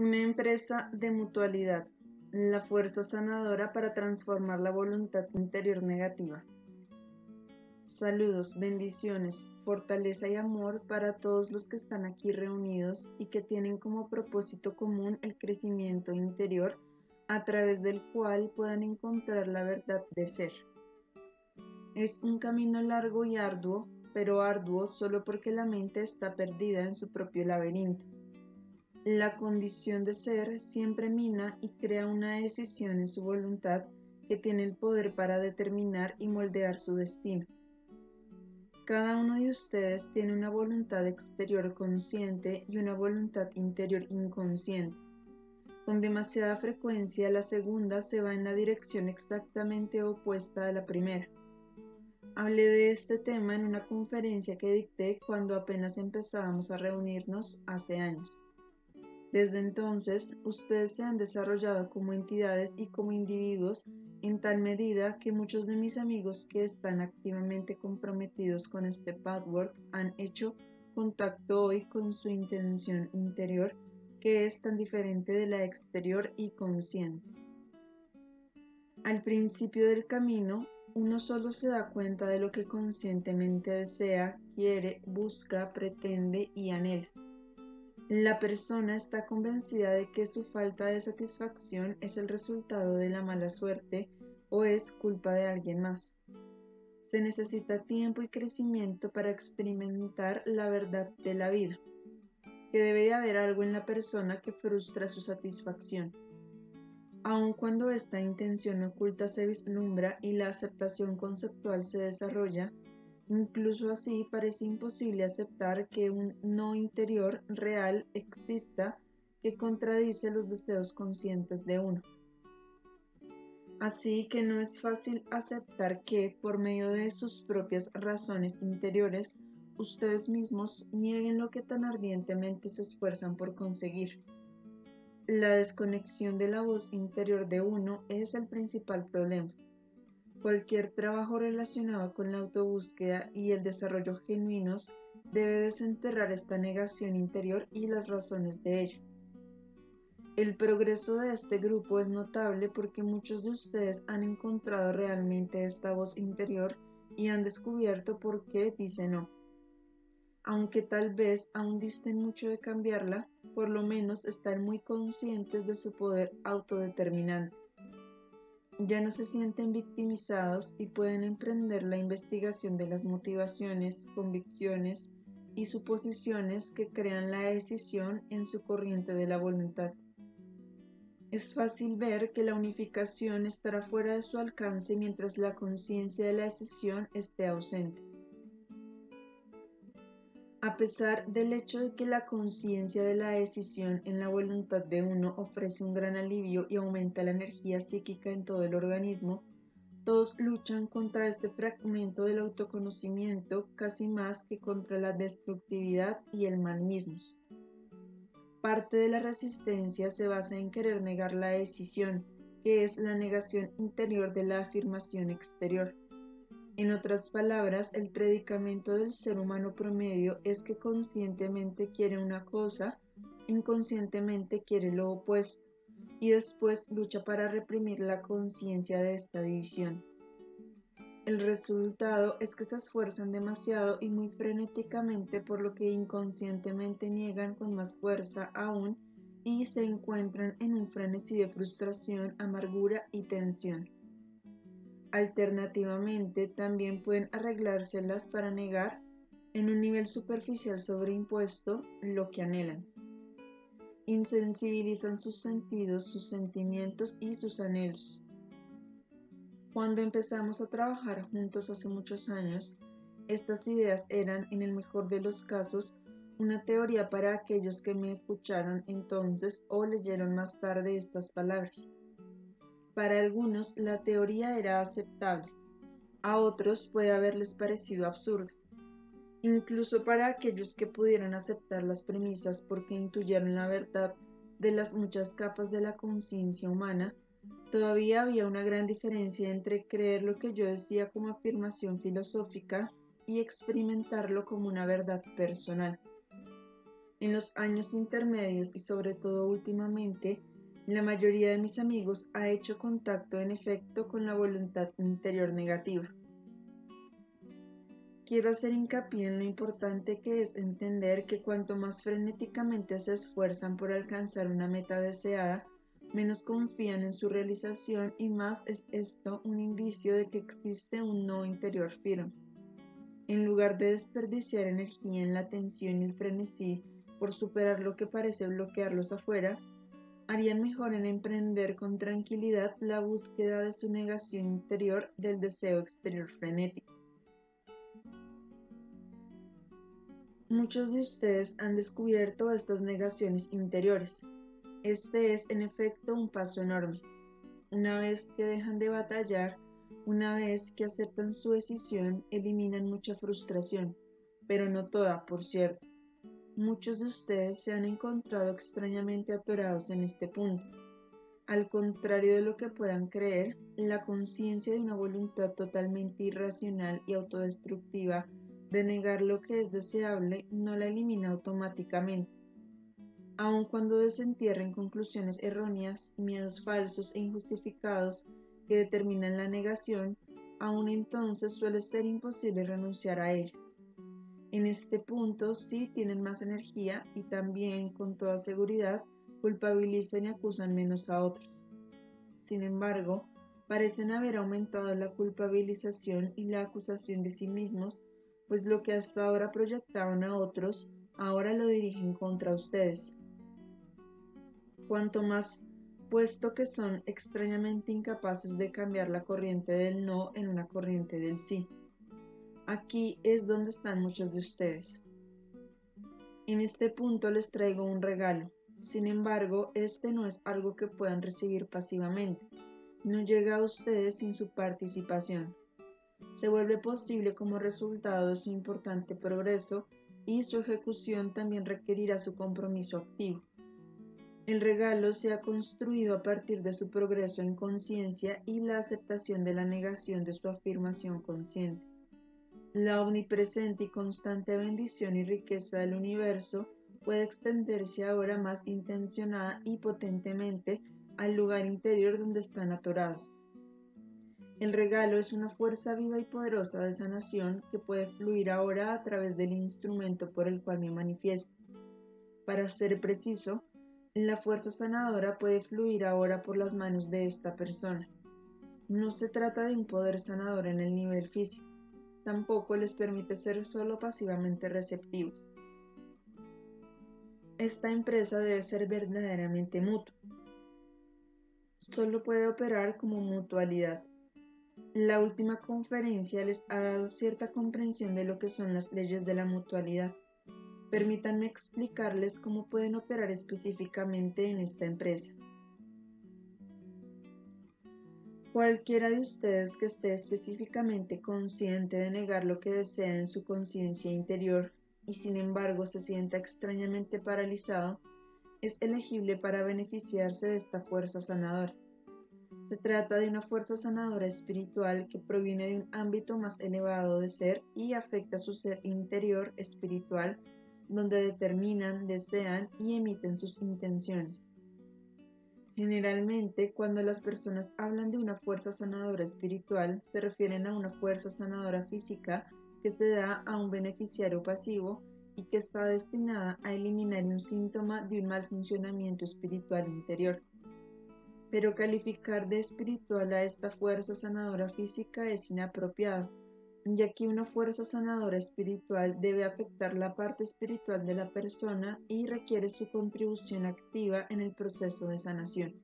Una empresa de mutualidad, la fuerza sanadora para transformar la voluntad interior negativa. Saludos, bendiciones, fortaleza y amor para todos los que están aquí reunidos y que tienen como propósito común el crecimiento interior a través del cual puedan encontrar la verdad de ser. Es un camino largo y arduo, pero arduo solo porque la mente está perdida en su propio laberinto. La condición de ser siempre mina y crea una decisión en su voluntad que tiene el poder para determinar y moldear su destino. Cada uno de ustedes tiene una voluntad exterior consciente y una voluntad interior inconsciente. Con demasiada frecuencia la segunda se va en la dirección exactamente opuesta a la primera. Hablé de este tema en una conferencia que dicté cuando apenas empezábamos a reunirnos hace años. Desde entonces, ustedes se han desarrollado como entidades y como individuos en tal medida que muchos de mis amigos que están activamente comprometidos con este pathwork han hecho contacto hoy con su intención interior, que es tan diferente de la exterior y consciente. Al principio del camino, uno solo se da cuenta de lo que conscientemente desea, quiere, busca, pretende y anhela. La persona está convencida de que su falta de satisfacción es el resultado de la mala suerte o es culpa de alguien más. Se necesita tiempo y crecimiento para experimentar la verdad de la vida, que debe de haber algo en la persona que frustra su satisfacción. Aun cuando esta intención oculta se vislumbra y la aceptación conceptual se desarrolla, incluso así parece imposible aceptar que un no interior real exista que contradice los deseos conscientes de uno. Así que no es fácil aceptar que, por medio de sus propias razones interiores, ustedes mismos nieguen lo que tan ardientemente se esfuerzan por conseguir. La desconexión de la voz interior de uno es el principal problema. Cualquier trabajo relacionado con la autobúsqueda y el desarrollo genuinos debe desenterrar esta negación interior y las razones de ella. El progreso de este grupo es notable porque muchos de ustedes han encontrado realmente esta voz interior y han descubierto por qué dice no. Aunque tal vez aún disten mucho de cambiarla, por lo menos están muy conscientes de su poder autodeterminante. Ya no se sienten victimizados y pueden emprender la investigación de las motivaciones, convicciones y suposiciones que crean la decisión en su corriente de la voluntad. Es fácil ver que la unificación estará fuera de su alcance mientras la conciencia de la decisión esté ausente. A pesar del hecho de que la conciencia de la decisión en la voluntad de uno ofrece un gran alivio y aumenta la energía psíquica en todo el organismo, todos luchan contra este fragmento del autoconocimiento casi más que contra la destructividad y el mal mismos. Parte de la resistencia se basa en querer negar la decisión, que es la negación interior de la afirmación exterior. En otras palabras, el predicamento del ser humano promedio es que conscientemente quiere una cosa, inconscientemente quiere lo opuesto, y después lucha para reprimir la conciencia de esta división. El resultado es que se esfuerzan demasiado y muy frenéticamente por lo que inconscientemente niegan con más fuerza aún y se encuentran en un frenesí de frustración, amargura y tensión. Alternativamente, también pueden arreglárselas para negar, en un nivel superficial sobreimpuesto, lo que anhelan. Insensibilizan sus sentidos, sus sentimientos y sus anhelos. Cuando empezamos a trabajar juntos hace muchos años, estas ideas eran, en el mejor de los casos, una teoría para aquellos que me escucharon entonces o leyeron más tarde estas palabras. Para algunos la teoría era aceptable, a otros puede haberles parecido absurda. Incluso para aquellos que pudieran aceptar las premisas porque intuyeron la verdad de las muchas capas de la conciencia humana, todavía había una gran diferencia entre creer lo que yo decía como afirmación filosófica y experimentarlo como una verdad personal. En los años intermedios y sobre todo últimamente, la mayoría de mis amigos ha hecho contacto en efecto con la voluntad interior negativa. Quiero hacer hincapié en lo importante que es entender que cuanto más frenéticamente se esfuerzan por alcanzar una meta deseada, menos confían en su realización y más es esto un indicio de que existe un no interior firme. En lugar de desperdiciar energía en la tensión y el frenesí por superar lo que parece bloquearlos afuera, harían mejor en emprender con tranquilidad la búsqueda de su negación interior del deseo exterior frenético. Muchos de ustedes han descubierto estas negaciones interiores. Este es, en efecto, un paso enorme. Una vez que dejan de batallar, una vez que aceptan su decisión, eliminan mucha frustración, pero no toda, por cierto. Muchos de ustedes se han encontrado extrañamente atorados en este punto. Al contrario de lo que puedan creer, la conciencia de una voluntad totalmente irracional y autodestructiva de negar lo que es deseable no la elimina automáticamente. Aun cuando desentierren conclusiones erróneas, miedos falsos e injustificados que determinan la negación, aun entonces suele ser imposible renunciar a ella. En este punto sí tienen más energía y también, con toda seguridad, culpabilizan y acusan menos a otros. Sin embargo, parecen haber aumentado la culpabilización y la acusación de sí mismos, pues lo que hasta ahora proyectaban a otros, ahora lo dirigen contra ustedes. Cuanto más, puesto que son extrañamente incapaces de cambiar la corriente del no en una corriente del sí. Aquí es donde están muchos de ustedes. En este punto les traigo un regalo. Sin embargo, este no es algo que puedan recibir pasivamente. No llega a ustedes sin su participación. Se vuelve posible como resultado de su importante progreso y su ejecución también requerirá su compromiso activo. El regalo se ha construido a partir de su progreso en conciencia y la aceptación de la negación de su afirmación consciente. La omnipresente y constante bendición y riqueza del universo puede extenderse ahora más intencionada y potentemente al lugar interior donde están atorados. El regalo es una fuerza viva y poderosa de sanación que puede fluir ahora a través del instrumento por el cual me manifiesto. Para ser preciso, la fuerza sanadora puede fluir ahora por las manos de esta persona. No se trata de un poder sanador en el nivel físico. Tampoco les permite ser solo pasivamente receptivos. Esta empresa debe ser verdaderamente mutua. Solo puede operar como mutualidad. La última conferencia les ha dado cierta comprensión de lo que son las leyes de la mutualidad. Permítanme explicarles cómo pueden operar específicamente en esta empresa. Cualquiera de ustedes que esté específicamente consciente de negar lo que desea en su conciencia interior y sin embargo se sienta extrañamente paralizado, es elegible para beneficiarse de esta fuerza sanadora. Se trata de una fuerza sanadora espiritual que proviene de un ámbito más elevado de ser y afecta su ser interior espiritual, donde determinan, desean y emiten sus intenciones. Generalmente, cuando las personas hablan de una fuerza sanadora espiritual, se refieren a una fuerza sanadora física que se da a un beneficiario pasivo y que está destinada a eliminar un síntoma de un mal funcionamiento espiritual interior. Pero calificar de espiritual a esta fuerza sanadora física es inapropiado, ya que una fuerza sanadora espiritual debe afectar la parte espiritual de la persona y requiere su contribución activa en el proceso de sanación.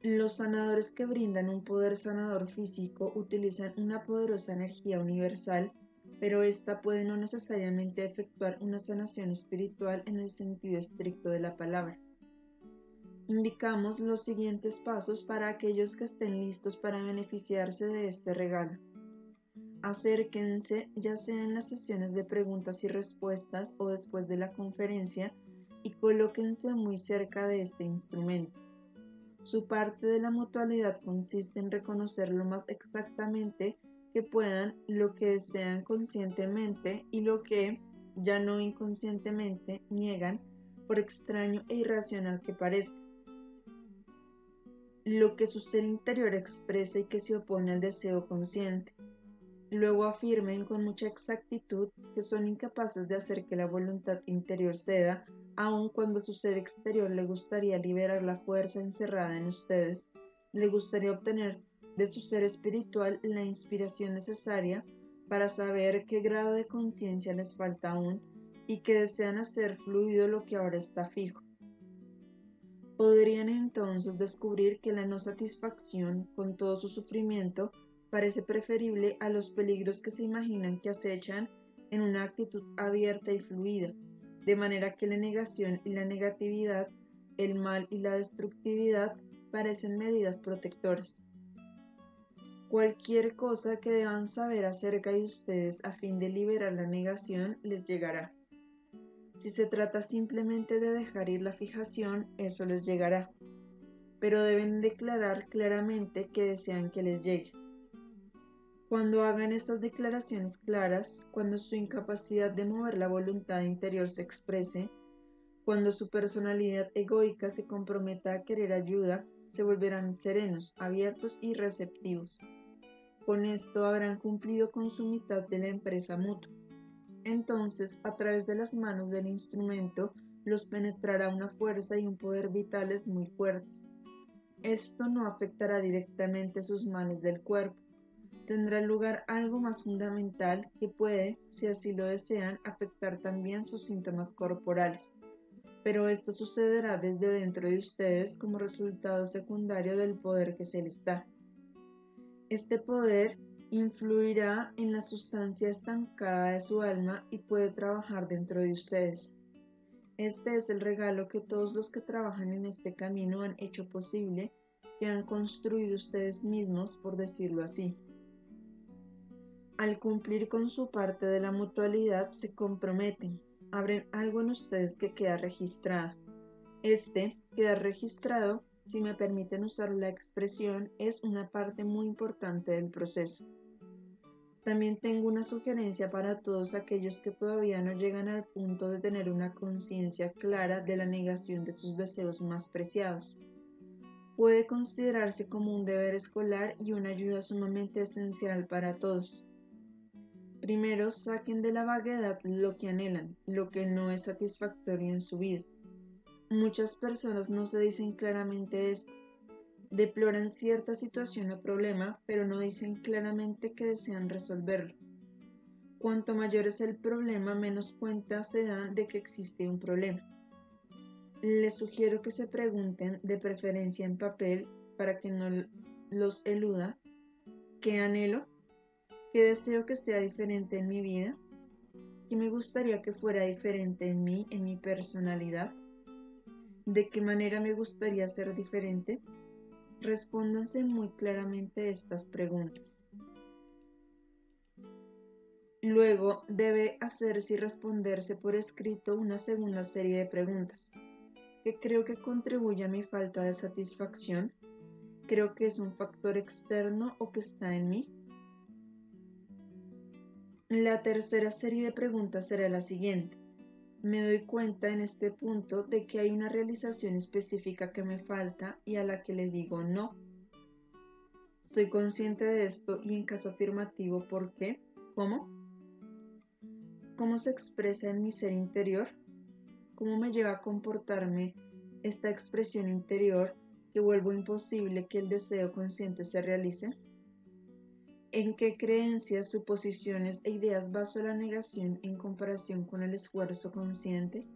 Los sanadores que brindan un poder sanador físico utilizan una poderosa energía universal, pero esta puede no necesariamente efectuar una sanación espiritual en el sentido estricto de la palabra. Indicamos los siguientes pasos para aquellos que estén listos para beneficiarse de este regalo. Acérquense, ya sea en las sesiones de preguntas y respuestas o después de la conferencia, y colóquense muy cerca de este instrumento. Su parte de la mutualidad consiste en reconocer lo más exactamente que puedan lo que desean conscientemente y lo que, ya no inconscientemente, niegan, por extraño e irracional que parezca, lo que su ser interior expresa y que se opone al deseo consciente. Luego afirmen con mucha exactitud que son incapaces de hacer que la voluntad interior ceda, aun cuando su ser exterior le gustaría liberar la fuerza encerrada en ustedes, le gustaría obtener de su ser espiritual la inspiración necesaria para saber qué grado de conciencia les falta aún y que desean hacer fluido lo que ahora está fijo. Podrían entonces descubrir que la no satisfacción, con todo su sufrimiento, parece preferible a los peligros que se imaginan que acechan en una actitud abierta y fluida, de manera que la negación y la negatividad, el mal y la destructividad parecen medidas protectoras. Cualquier cosa que deban saber acerca de ustedes a fin de liberar la negación les llegará. Si se trata simplemente de dejar ir la fijación, eso les llegará, pero deben declarar claramente que desean que les llegue. Cuando hagan estas declaraciones claras, cuando su incapacidad de mover la voluntad interior se exprese, cuando su personalidad egoica se comprometa a querer ayuda, se volverán serenos, abiertos y receptivos. Con esto habrán cumplido con su mitad de la empresa mutua. Entonces, a través de las manos del instrumento, los penetrará una fuerza y un poder vitales muy fuertes. Esto no afectará directamente sus males del cuerpo. Tendrá lugar algo más fundamental que puede, si así lo desean, afectar también sus síntomas corporales. Pero esto sucederá desde dentro de ustedes como resultado secundario del poder que se les da. Este poder influirá en la sustancia estancada de su alma y puede trabajar dentro de ustedes. Este es el regalo que todos los que trabajan en este camino han hecho posible, que han construido ustedes mismos, por decirlo así. Al cumplir con su parte de la mutualidad, se comprometen, abren algo en ustedes que queda registrado. Quedar registrado, si me permiten usar la expresión, es una parte muy importante del proceso. También tengo una sugerencia para todos aquellos que todavía no llegan al punto de tener una conciencia clara de la negación de sus deseos más preciados. Puede considerarse como un deber escolar y una ayuda sumamente esencial para todos. Primero, saquen de la vaguedad lo que anhelan, lo que no es satisfactorio en su vida. Muchas personas no se dicen claramente esto. Deploran cierta situación o problema, pero no dicen claramente que desean resolverlo. Cuanto mayor es el problema, menos cuenta se dan de que existe un problema. Les sugiero que se pregunten, de preferencia en papel, para que no los eluda, ¿qué anhelo? ¿Qué deseo que sea diferente en mi vida? ¿Qué me gustaría que fuera diferente en mí, en mi personalidad? ¿De qué manera me gustaría ser diferente? Respóndanse muy claramente estas preguntas. Luego debe hacerse y responderse por escrito una segunda serie de preguntas. ¿Qué creo que contribuye a mi falta de satisfacción? ¿Creo que es un factor externo o que está en mí? La tercera serie de preguntas será la siguiente. Me doy cuenta en este punto de que hay una realización específica que me falta y a la que le digo no. Estoy consciente de esto y en caso afirmativo, ¿por qué? ¿Cómo? ¿Cómo se expresa en mi ser interior? ¿Cómo me lleva a comportarme esta expresión interior que vuelvo imposible que el deseo consciente se realice? ¿En qué creencias, suposiciones e ideas baso la negación en comparación con el esfuerzo consciente?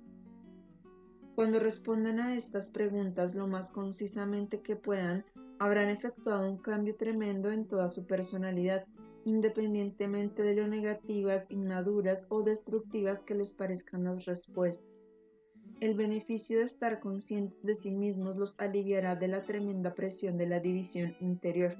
Cuando respondan a estas preguntas lo más concisamente que puedan, habrán efectuado un cambio tremendo en toda su personalidad, independientemente de lo negativas, inmaduras o destructivas que les parezcan las respuestas. El beneficio de estar conscientes de sí mismos los aliviará de la tremenda presión de la división interior.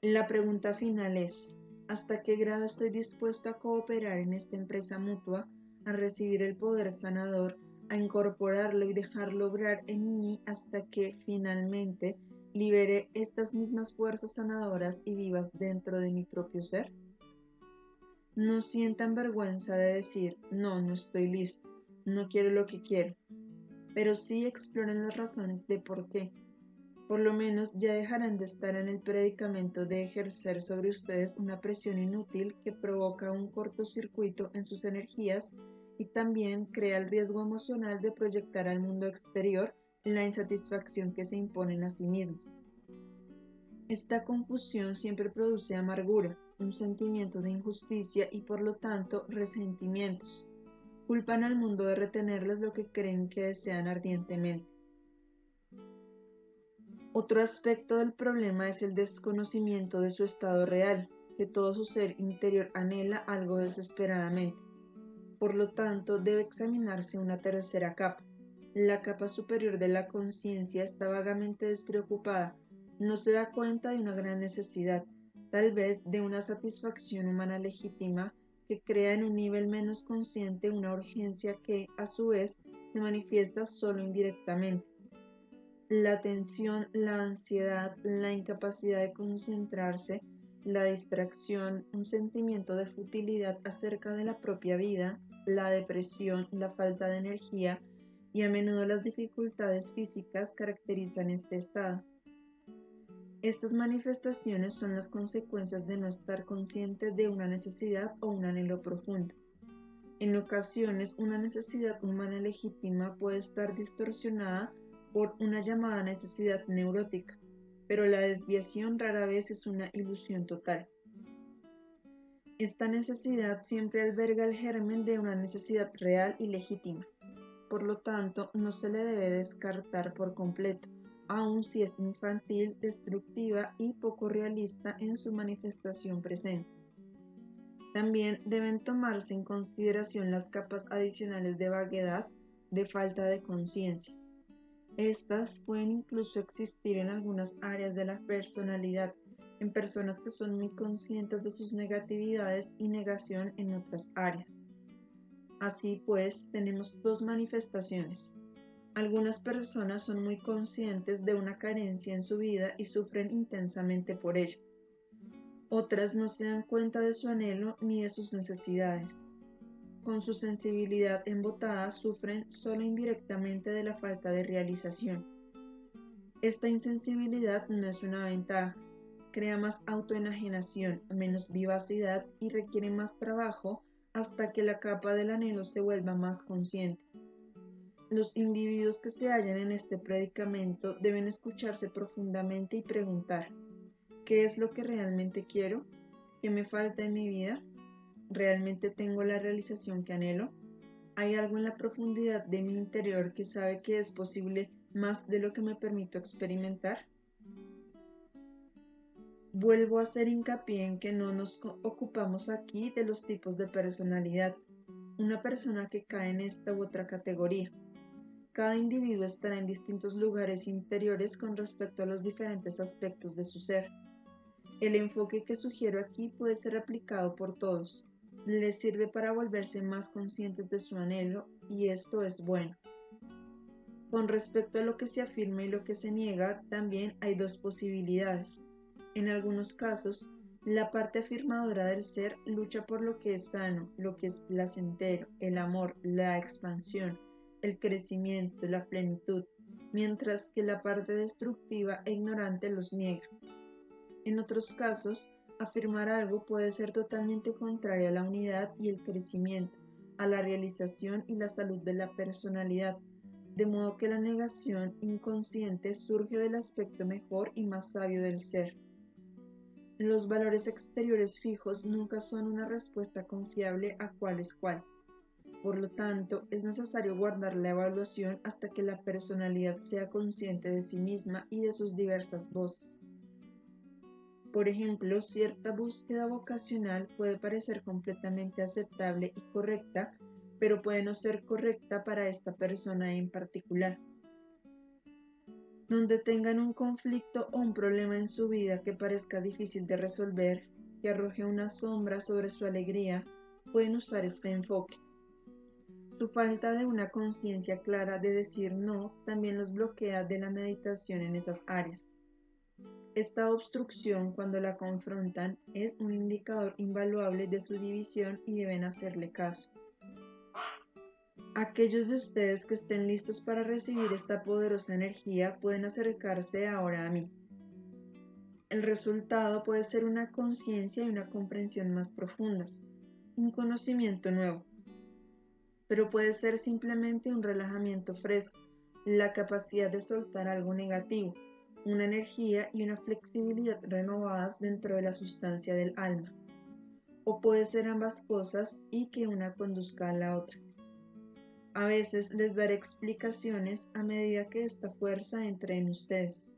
La pregunta final es, ¿hasta qué grado estoy dispuesto a cooperar en esta empresa mutua, a recibir el poder sanador, a incorporarlo y dejarlo obrar en mí hasta que, finalmente, libere estas mismas fuerzas sanadoras y vivas dentro de mi propio ser? No sientan vergüenza de decir, no, no estoy listo, no quiero lo que quiero, pero sí exploren las razones de por qué. Por lo menos ya dejarán de estar en el predicamento de ejercer sobre ustedes una presión inútil que provoca un cortocircuito en sus energías y también crea el riesgo emocional de proyectar al mundo exterior la insatisfacción que se imponen a sí mismos. Esta confusión siempre produce amargura, un sentimiento de injusticia y por lo tanto resentimientos. Culpan al mundo de retenerles lo que creen que desean ardientemente. Otro aspecto del problema es el desconocimiento de su estado real, que todo su ser interior anhela algo desesperadamente. Por lo tanto, debe examinarse una tercera capa. La capa superior de la conciencia está vagamente despreocupada, no se da cuenta de una gran necesidad, tal vez de una satisfacción humana legítima que crea en un nivel menos consciente una urgencia que, a su vez, se manifiesta solo indirectamente. La tensión, la ansiedad, la incapacidad de concentrarse, la distracción, un sentimiento de futilidad acerca de la propia vida, la depresión, la falta de energía y a menudo las dificultades físicas caracterizan este estado. Estas manifestaciones son las consecuencias de no estar consciente de una necesidad o un anhelo profundo. En ocasiones, una necesidad humana legítima puede estar distorsionada por una llamada necesidad neurótica, pero la desviación rara vez es una ilusión total. Esta necesidad siempre alberga el germen de una necesidad real y legítima. Por lo tanto, no se le debe descartar por completo, aun si es infantil, destructiva y poco realista en su manifestación presente. También deben tomarse en consideración las capas adicionales de vaguedad, de falta de conciencia. Estas pueden incluso existir en algunas áreas de la personalidad, en personas que son muy conscientes de sus negatividades y negación en otras áreas. Así pues, tenemos dos manifestaciones. Algunas personas son muy conscientes de una carencia en su vida y sufren intensamente por ello. Otras no se dan cuenta de su anhelo ni de sus necesidades. Con su sensibilidad embotada sufren solo indirectamente de la falta de realización. Esta insensibilidad no es una ventaja, crea más autoenajenación, menos vivacidad y requiere más trabajo hasta que la capa del anhelo se vuelva más consciente. Los individuos que se hallan en este predicamento deben escucharse profundamente y preguntar: ¿qué es lo que realmente quiero? ¿Qué me falta en mi vida? ¿Realmente tengo la realización que anhelo? ¿Hay algo en la profundidad de mi interior que sabe que es posible más de lo que me permito experimentar? Vuelvo a hacer hincapié en que no nos ocupamos aquí de los tipos de personalidad, una persona que cae en esta u otra categoría. Cada individuo estará en distintos lugares interiores con respecto a los diferentes aspectos de su ser. El enfoque que sugiero aquí puede ser aplicado por todos. Les sirve para volverse más conscientes de su anhelo y esto es bueno. Con respecto a lo que se afirma y lo que se niega, también hay dos posibilidades. En algunos casos, la parte afirmadora del ser lucha por lo que es sano, lo que es placentero, el amor, la expansión, el crecimiento, la plenitud, mientras que la parte destructiva e ignorante los niega. En otros casos, afirmar algo puede ser totalmente contrario a la unidad y el crecimiento, a la realización y la salud de la personalidad, de modo que la negación inconsciente surge del aspecto mejor y más sabio del ser. Los valores exteriores fijos nunca son una respuesta confiable a cuál es cuál. Por lo tanto, es necesario guardar la evaluación hasta que la personalidad sea consciente de sí misma y de sus diversas voces. Por ejemplo, cierta búsqueda vocacional puede parecer completamente aceptable y correcta, pero puede no ser correcta para esta persona en particular. Donde tengan un conflicto o un problema en su vida que parezca difícil de resolver, que arroje una sombra sobre su alegría, pueden usar este enfoque. Su falta de una conciencia clara de decir no también los bloquea de la meditación en esas áreas. Esta obstrucción, cuando la confrontan, es un indicador invaluable de su división y deben hacerle caso. Aquellos de ustedes que estén listos para recibir esta poderosa energía pueden acercarse ahora a mí. El resultado puede ser una conciencia y una comprensión más profundas, un conocimiento nuevo, pero puede ser simplemente un relajamiento fresco, la capacidad de soltar algo negativo, una energía y una flexibilidad renovadas dentro de la sustancia del alma. O puede ser ambas cosas y que una conduzca a la otra. A veces les daré explicaciones a medida que esta fuerza entre en ustedes.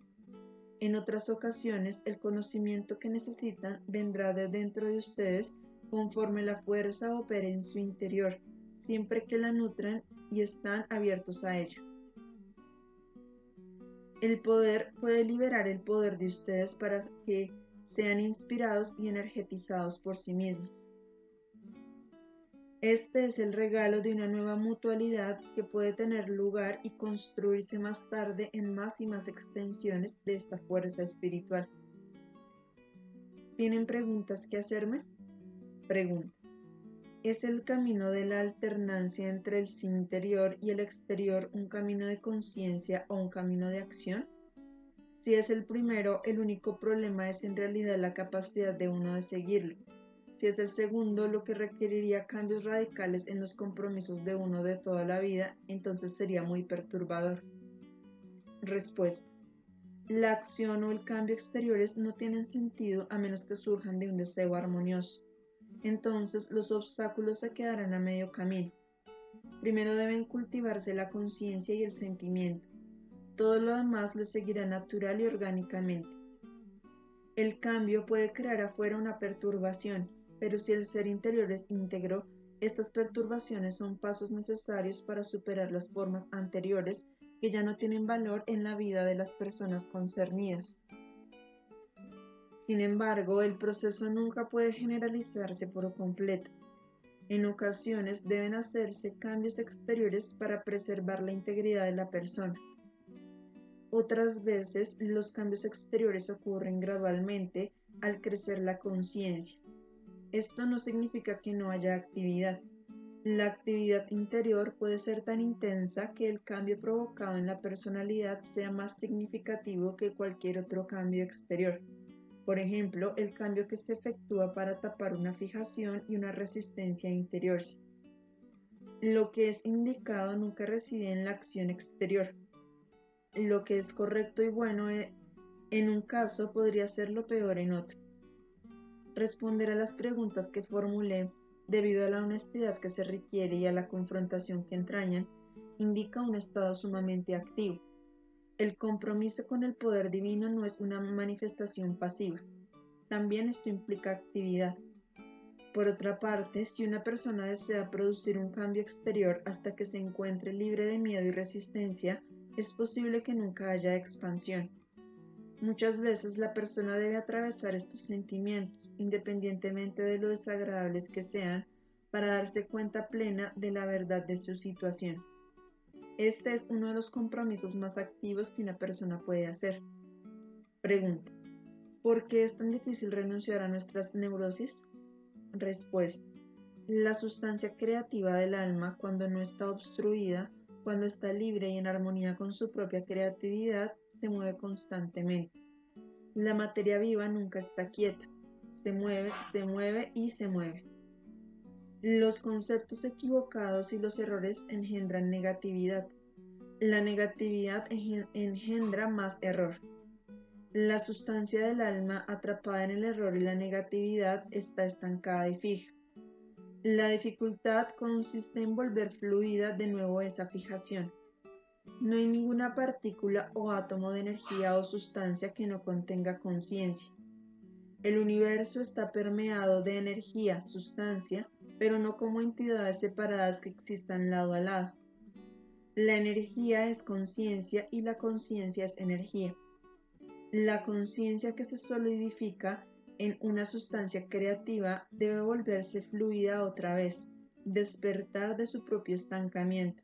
En otras ocasiones, el conocimiento que necesitan vendrá de dentro de ustedes conforme la fuerza opere en su interior, siempre que la nutran y están abiertos a ella. El poder puede liberar el poder de ustedes para que sean inspirados y energetizados por sí mismos. Este es el regalo de una nueva mutualidad que puede tener lugar y construirse más tarde en más y más extensiones de esta fuerza espiritual. ¿Tienen preguntas que hacerme? Pregunta. ¿Es el camino de la alternancia entre el sí interior y el exterior un camino de conciencia o un camino de acción? Si es el primero, el único problema es en realidad la capacidad de uno de seguirlo. Si es el segundo, lo que requeriría cambios radicales en los compromisos de uno de toda la vida, entonces sería muy perturbador. Respuesta. La acción o el cambio exteriores no tienen sentido a menos que surjan de un deseo armonioso. Entonces los obstáculos se quedarán a medio camino. Primero deben cultivarse la conciencia y el sentimiento. Todo lo demás les seguirá natural y orgánicamente. El cambio puede crear afuera una perturbación, pero si el ser interior es íntegro, estas perturbaciones son pasos necesarios para superar las formas anteriores que ya no tienen valor en la vida de las personas concernidas. Sin embargo, el proceso nunca puede generalizarse por completo. En ocasiones deben hacerse cambios exteriores para preservar la integridad de la persona. Otras veces, los cambios exteriores ocurren gradualmente al crecer la conciencia. Esto no significa que no haya actividad. La actividad interior puede ser tan intensa que el cambio provocado en la personalidad sea más significativo que cualquier otro cambio exterior. Por ejemplo, el cambio que se efectúa para tapar una fijación y una resistencia interiores. Lo que es indicado nunca reside en la acción exterior. Lo que es correcto y bueno en un caso podría ser lo peor en otro. Responder a las preguntas que formulé, debido a la honestidad que se requiere y a la confrontación que entrañan, indica un estado sumamente activo. El compromiso con el poder divino no es una manifestación pasiva. También esto implica actividad. Por otra parte, si una persona desea producir un cambio exterior hasta que se encuentre libre de miedo y resistencia, es posible que nunca haya expansión. Muchas veces la persona debe atravesar estos sentimientos, independientemente de lo desagradables que sean, para darse cuenta plena de la verdad de su situación. Este es uno de los compromisos más activos que una persona puede hacer. Pregunta. ¿Por qué es tan difícil renunciar a nuestras neurosis? Respuesta. La sustancia creativa del alma, cuando no está obstruida, cuando está libre y en armonía con su propia creatividad, se mueve constantemente. La materia viva nunca está quieta, se mueve y se mueve. Los conceptos equivocados y los errores engendran negatividad. La negatividad engendra más error. La sustancia del alma, atrapada en el error y la negatividad, está estancada y fija. La dificultad consiste en volver fluida de nuevo esa fijación. No hay ninguna partícula o átomo de energía o sustancia que no contenga conciencia. El universo está permeado de energía, sustancia, pero no como entidades separadas que existan lado a lado. La energía es conciencia y la conciencia es energía. La conciencia que se solidifica en una sustancia creativa debe volverse fluida otra vez, despertar de su propio estancamiento.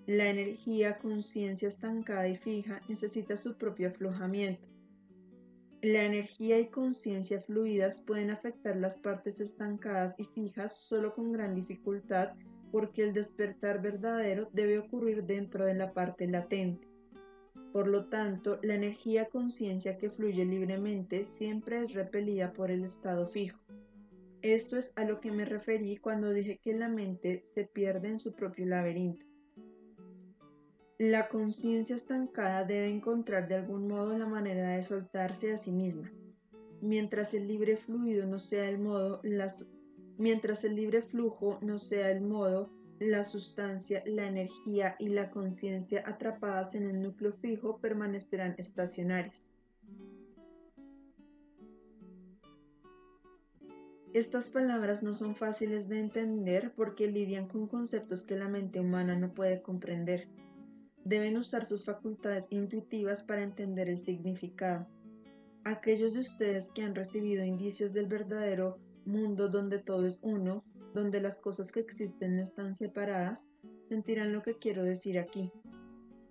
La energía, conciencia estancada y fija, necesita su propio aflojamiento. La energía y conciencia fluidas pueden afectar las partes estancadas y fijas solo con gran dificultad porque el despertar verdadero debe ocurrir dentro de la parte latente. Por lo tanto, la energía conciencia que fluye libremente siempre es repelida por el estado fijo. Esto es a lo que me referí cuando dije que la mente se pierde en su propio laberinto. La conciencia estancada debe encontrar de algún modo la manera de soltarse a sí misma. Mientras el libre fluido no sea el modo, mientras el libre flujo no sea el modo, la sustancia, la energía y la conciencia atrapadas en un núcleo fijo permanecerán estacionarias. Estas palabras no son fáciles de entender porque lidian con conceptos que la mente humana no puede comprender. Deben usar sus facultades intuitivas para entender el significado. Aquellos de ustedes que han recibido indicios del verdadero mundo donde todo es uno, donde las cosas que existen no están separadas, sentirán lo que quiero decir aquí.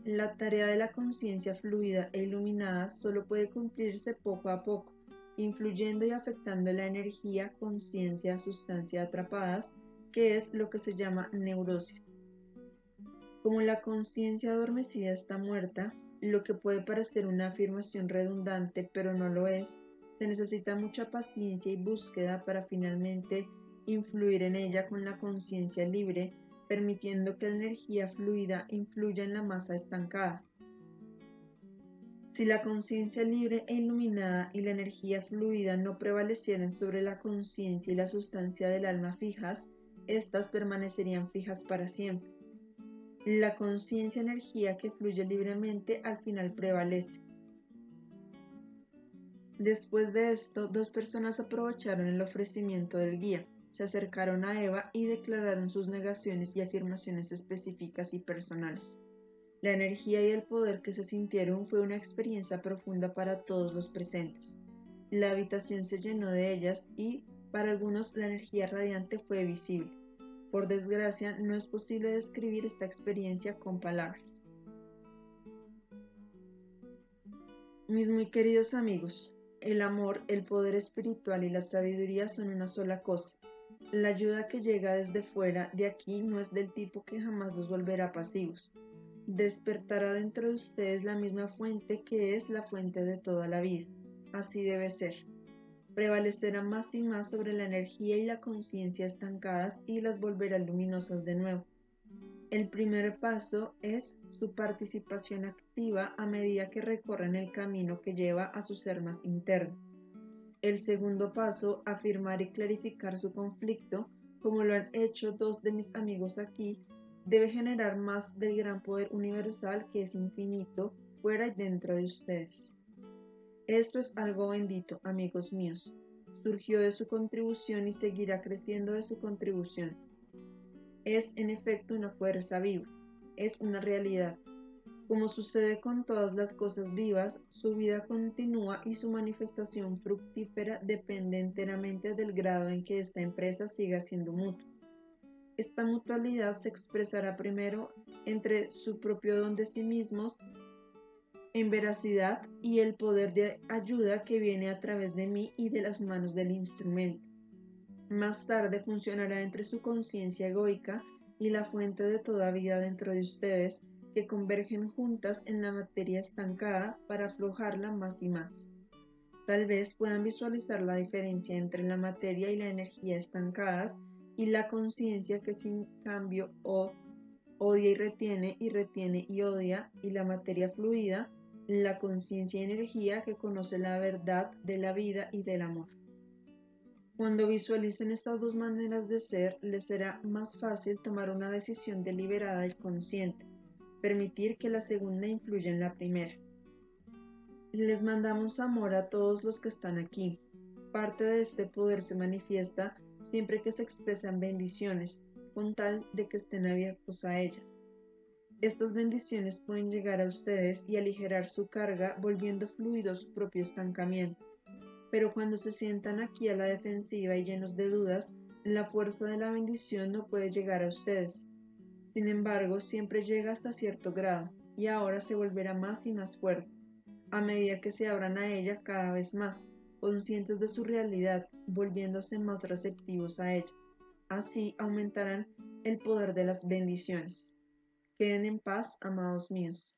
La tarea de la conciencia fluida e iluminada solo puede cumplirse poco a poco, influyendo y afectando la energía, conciencia, sustancia atrapadas, que es lo que se llama neurosis. Como la conciencia adormecida está muerta, lo que puede parecer una afirmación redundante, pero no lo es, se necesita mucha paciencia y búsqueda para finalmente influir en ella con la conciencia libre, permitiendo que la energía fluida influya en la masa estancada. Si la conciencia libre e iluminada y la energía fluida no prevalecieran sobre la conciencia y la sustancia del alma fijas, éstas permanecerían fijas para siempre. La conciencia energía que fluye libremente al final prevalece. Después de esto, dos personas aprovecharon el ofrecimiento del guía, se acercaron a Eva y declararon sus negaciones y afirmaciones específicas y personales. La energía y el poder que se sintieron fue una experiencia profunda para todos los presentes. La habitación se llenó de ellas y, para algunos, la energía radiante fue visible. Por desgracia, no es posible describir esta experiencia con palabras. Mis muy queridos amigos, el amor, el poder espiritual y la sabiduría son una sola cosa. La ayuda que llega desde fuera de aquí no es del tipo que jamás los volverá pasivos. Despertará dentro de ustedes la misma fuente que es la fuente de toda la vida. Así debe ser. Prevalecerá más y más sobre la energía y la conciencia estancadas y las volverá luminosas de nuevo. El primer paso es su participación activa a medida que recorren el camino que lleva a su ser más interno. El segundo paso, afirmar y clarificar su conflicto, como lo han hecho dos de mis amigos aquí, debe generar más del gran poder universal que es infinito, fuera y dentro de ustedes. Esto es algo bendito, amigos míos. Surgió de su contribución y seguirá creciendo de su contribución. Es en efecto una fuerza viva, es una realidad. Como sucede con todas las cosas vivas, su vida continúa y su manifestación fructífera depende enteramente del grado en que esta empresa siga siendo mutua. Esta mutualidad se expresará primero entre su propio don de sí mismos en veracidad y el poder de ayuda que viene a través de mí y de las manos del instrumento. Más tarde funcionará entre su conciencia egoica y la fuente de toda vida dentro de ustedes, que convergen juntas en la materia estancada para aflojarla más y más. Tal vez puedan visualizar la diferencia entre la materia y la energía estancadas y la conciencia que sin cambio odia y retiene y odia, y la materia fluida, la conciencia y energía que conoce la verdad de la vida y del amor. Cuando visualicen estas dos maneras de ser, les será más fácil tomar una decisión deliberada y consciente, permitir que la segunda influya en la primera. Les mandamos amor a todos los que están aquí. Parte de este poder se manifiesta siempre que se expresan bendiciones, con tal de que estén abiertos a ellas. Estas bendiciones pueden llegar a ustedes y aligerar su carga, volviendo fluido su propio estancamiento. Pero cuando se sientan aquí a la defensiva y llenos de dudas, la fuerza de la bendición no puede llegar a ustedes. Sin embargo, siempre llega hasta cierto grado, y ahora se volverá más y más fuerte. a medida que se abran a ella cada vez más, conscientes de su realidad, volviéndose más receptivos a ella. Así aumentarán el poder de las bendiciones. Queden en paz, amados míos.